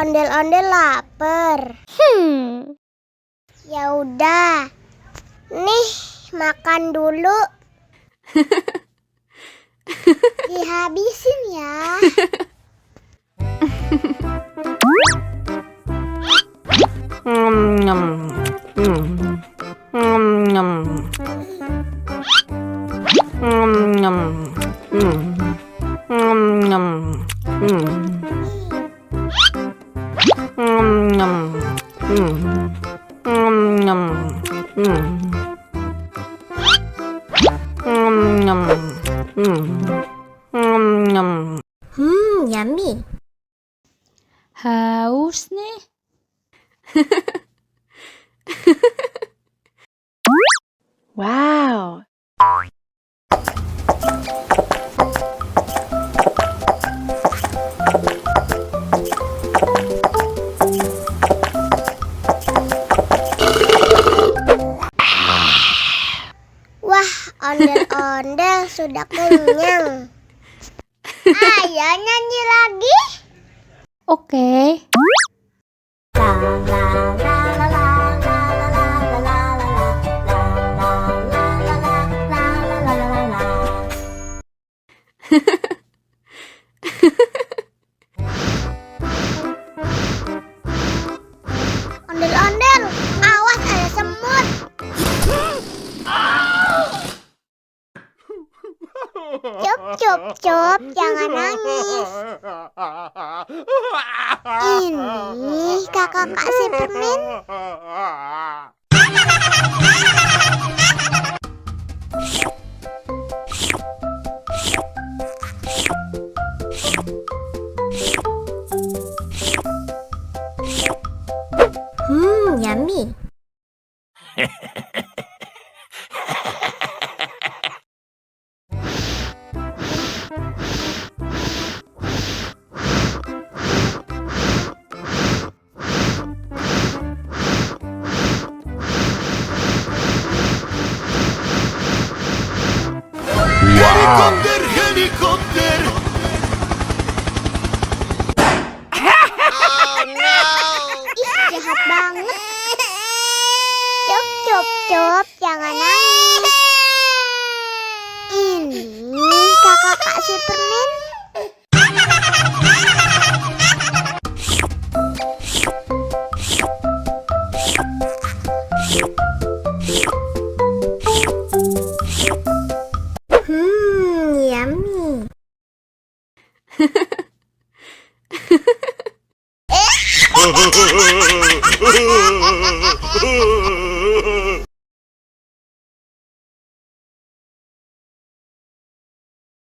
Ondel-ondel lapar. Ya udah. Nih, makan dulu. Dihabisin ya. Yummy. Haus nih. Wow. Wah, ondel-ondel sudah kenyang. Ayo nyanyi lagi. Oke. Ondel-ondel, awas ada semut. Cup, cup, cup, jangan nangis. Ini kakak kasih permen. Yummy. Helikopter, helikopter. Ih, jahat banget. Cup, cup, cup, jangan nangis. Ini kakak kasih permen.